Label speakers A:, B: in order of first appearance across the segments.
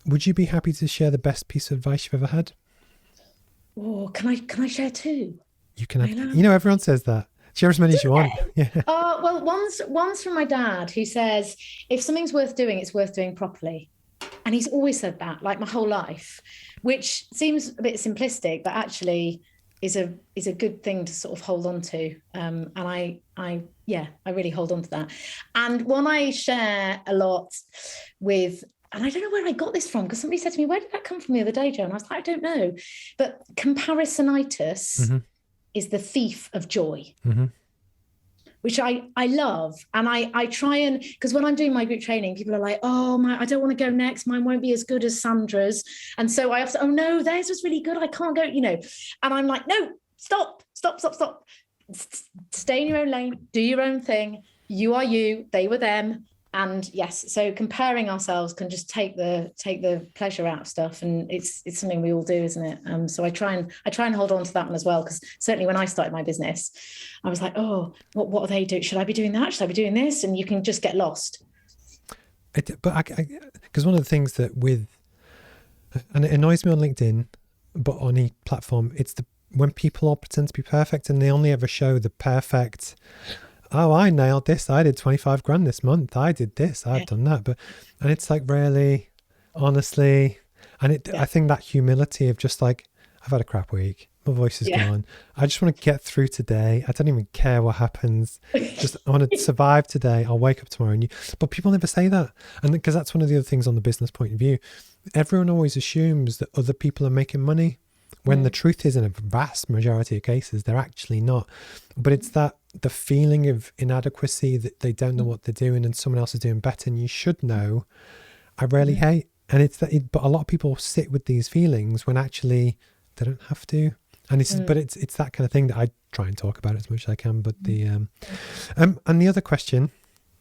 A: Would you be happy to share the best piece of advice you've ever had?
B: Oh, can I share two?
A: You can
B: I
A: have,
B: know.
A: everyone says that. Share as many as you want. Yeah.
B: Well, one's from my dad who says if something's worth doing, it's worth doing properly. And he's always said that, like my whole life, which seems a bit simplistic, but actually is a good thing to sort of hold on to. And I really hold on to that. And one I share a lot with, and I don't know where I got this from because somebody said to me, "Where did that come from the other day, Joe?" And I was like, "I don't know," but comparisonitis
A: Mm-hmm.
B: is the thief of joy,
A: Mm-hmm.
B: which I love. And I try and, because when I'm doing my group training, people are like, "Oh, my, I don't want to go next. Mine won't be as good as Sandra's." And so I have to, "Oh no, theirs was really good. I can't go, you know." And I'm like, "No, stop, stop, stop, stop. Stay in your own lane, do your own thing. You are you, they were them." And yes, so comparing ourselves can just take the pleasure out of stuff, and it's something we all do, isn't it? So I try and hold on to that one as well, because certainly when I started my business, I was like, "Oh, what are they doing? Should I be doing that? Should I be doing this?" And you can just get lost.
A: But because one of the things that and it annoys me on LinkedIn, but on any platform, it's when people all pretend to be perfect and they only ever show the perfect. Oh, I nailed this. I did 25 grand this month. I did this. I've
B: Yeah,
A: done that. And it's like, really, honestly. I
B: yeah,
A: think that humility of just like, I've had a crap week. My voice is
B: yeah.
A: gone. I just want to get through today. I don't even care what happens. Just, I want to survive today. I'll wake up tomorrow. But people never say that. And because that's one of the other things on the business point of view. Everyone always assumes that other people are making money when the
B: Mm,
A: truth is, in a vast majority of cases, they're actually not. But it's that the feeling of inadequacy, that they don't know what they're doing and someone else is doing better and you should know, I really
B: mm,
A: hate. And but a lot of people sit with these feelings when actually they don't have to.
B: mm,
A: But it's that kind of thing that I try and talk about as much as I can. But
B: mm.
A: and the other question,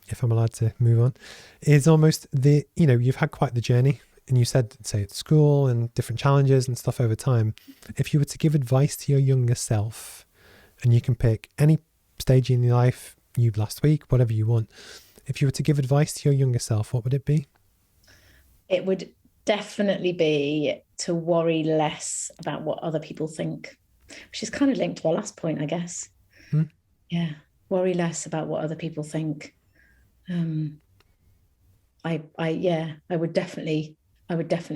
A: if I'm allowed to move on, is almost you've had quite the journey, and you said, say, at school and different challenges and stuff over time. If you were to give advice to your younger self, and you can pick any stage in your life, you last week, whatever you want, if you were to give advice to your younger self, what would it be?
B: It would definitely be to worry less about what other people think, which is kind of linked to our last point, I guess.
A: Hmm?
B: Yeah, worry less about what other people think. Um, yeah, I would definitely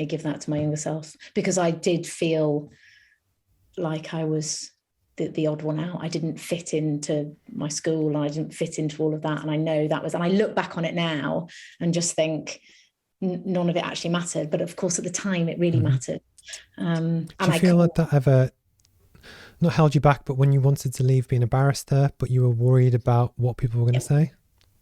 B: give that to my younger self, because I did feel like I was the odd one out. I didn't fit into my school, and I didn't fit into all of that. And I know that was, and I look back on it now and just think none of it actually mattered. But of course, at the time, it really
A: Mm-hmm.
B: mattered.
A: Do
B: And
A: you
B: I
A: feel
B: can,
A: like that ever not held you back, but when you wanted to leave being a barrister, but you were worried about what people were going to
B: yeah,
A: say?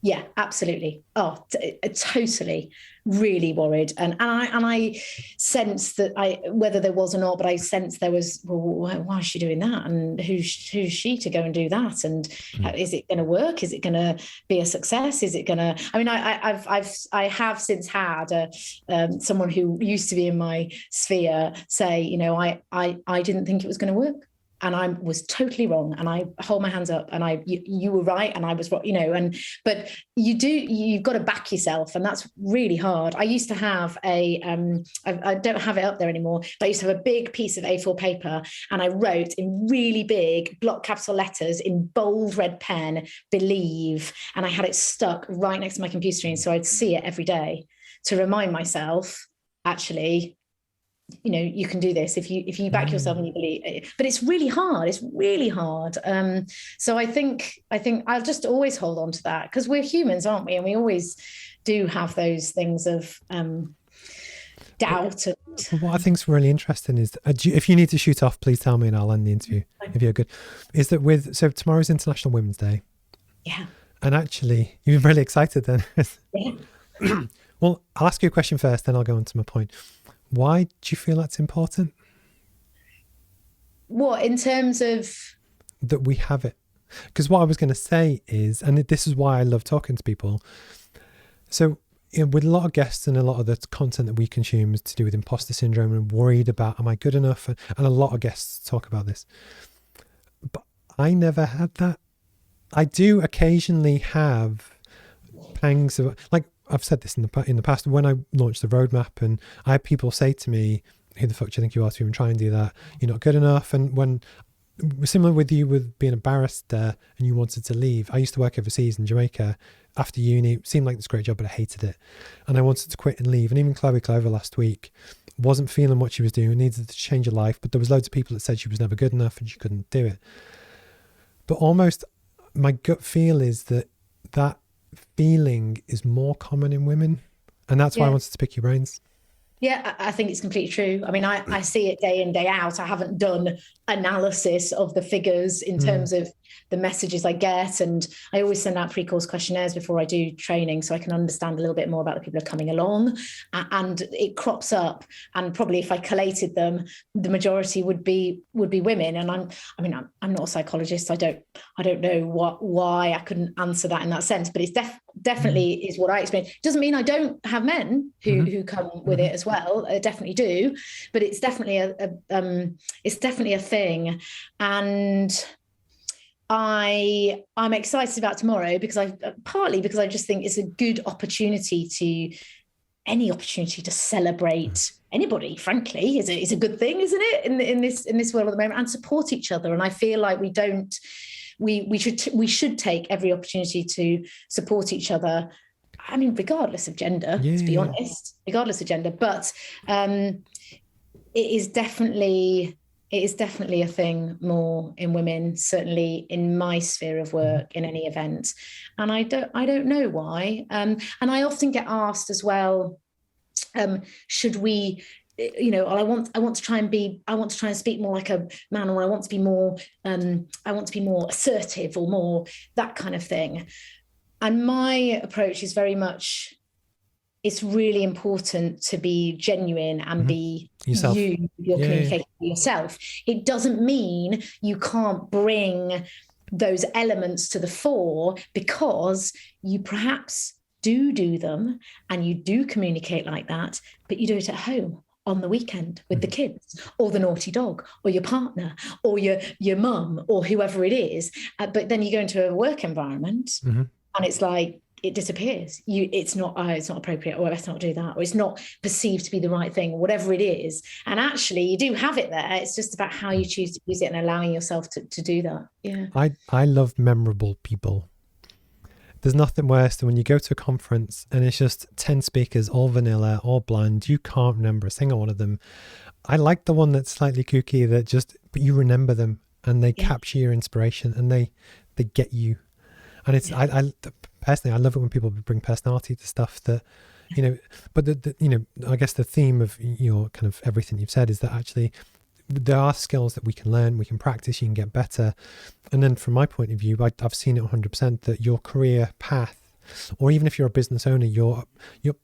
B: yeah, absolutely. Oh, totally, really worried, and I sensed that, I whether there was or not, but I sensed there was. Well, why is she doing that? And who's she to go and do that? And
A: Mm.
B: is it going to work? Is it going to be a success? Is it going to? I mean, I have since had someone who used to be in my sphere say, I didn't think it was going to work, and I was totally wrong, and I hold my hands up, and you were right and I was wrong, and but you've got to back yourself, and that's really hard. I used to have I don't have it up there anymore, but I used to have a big piece of A4 paper, and I wrote in really big block capital letters in bold red pen, "Believe," and I had it stuck right next to my computer screen, so I'd see it every day to remind myself, actually, you can do this if you back yourself and
A: Mm.
B: you believe. But it's really hard. So I think I'll just always hold on to that, because we're humans, aren't we? And we always do have those things of
A: But,
B: doubt and
A: but what I think's really interesting is, if you need to shoot off, please tell me and I'll end the interview if you're good. Is that so tomorrow's International Women's Day,
B: yeah,
A: and actually you've been really excited then.
B: yeah.
A: Well, I'll ask you a question first, then I'll go on to my point. Why do you feel that's important
B: What, in terms of?
A: that we have it? Because what I was going to say is, and this is why I love talking to people. So, with a lot of guests and a lot of the content that we consume is to do with imposter syndrome and worried about, am I good enough? And a lot of guests talk about this. But I never had that. I do occasionally have pangs of, like, I've said this in the past, when I launched the roadmap, and I had people say to me, who the fuck do you think you are to even try and do that? You're not good enough. And when, similar with you with being a barrister and you wanted to leave, I used to work overseas in Jamaica after uni. It seemed like this great job, but I hated it. And I wanted to quit and leave. And even Chloe Clover last week wasn't feeling what she was doing, needed to change her life. But there was loads of people that said she was never good enough and she couldn't do it. But almost my gut feel is that that feeling is more common in women. And that's why I wanted to pick your brains.
B: Yeah, I think it's completely true. I mean, I see it day in, day out. I haven't done analysis of the figures in terms of the messages I get. And I always send out pre-course questionnaires before I do training so I can understand a little bit more about the people who are coming along. And it crops up. And probably if I collated them, the majority would be women. And I'm not a psychologist. I don't know why I couldn't answer that in that sense, but it's definitely is what I experience. Doesn't mean I don't have men who come with it as well. I definitely do, but it's definitely a thing. And I'm excited about tomorrow because I just think it's a good opportunity to celebrate anybody, frankly, is a good thing, isn't it? In this world at the moment, and support each other. And I feel like we should take every opportunity to support each other. I mean, regardless of gender, to be honest, regardless of gender. But it is definitely a thing more in women, certainly in my sphere of work, in any event. And I don't know why. And I often get asked as well, should we, I want to try and speak more like a man, or I want to be more assertive, or more that kind of thing. And my approach is very much, it's really important to be genuine and be yourself. You're communicating with yourself. It doesn't mean you can't bring those elements to the fore, because you perhaps do them and you do communicate like that, but you do it at home on the weekend with the kids, or the naughty dog, or your partner, or your mum, or whoever it is. But then you go into a work environment and it's like, it disappears. It's not appropriate, or let's not do that, or it's not perceived to be the right thing, or whatever it is. And actually you do have it there. It's just about how you choose to use it and allowing yourself to do that. Yeah.
A: I love memorable people. There's nothing worse than when you go to a conference and it's just 10 speakers, all vanilla, all bland. You can't remember a single one of them. I like the one that's slightly kooky, but you remember them, and they capture your inspiration, and they get you. And it's, I personally, I love it when people bring personality to stuff that, but I guess the theme of your kind of everything you've said is that actually there are skills that we can learn, we can practice, you can get better. And then from my point of view, I've seen it 100% that your career path, or even if you're a business owner, your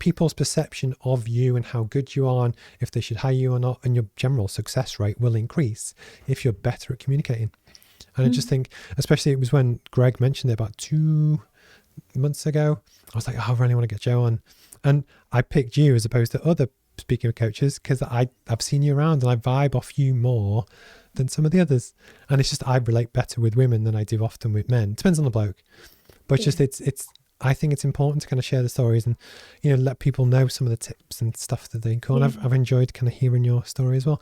A: people's perception of you and how good you are, and if they should hire you or not, and your general success rate will increase if you're better at communicating. And I just think, especially it was when Greg mentioned it about 2 months ago, I was like, oh, I really want to get Joe on. And I picked you as opposed to other speaking coaches because I've seen you around and I vibe off you more than some of the others. And it's just, I relate better with women than I do often with men. It depends on the bloke. But just I think it's important to kind of share the stories and, let people know some of the tips and stuff that they go on. I've enjoyed kind of hearing your story as well.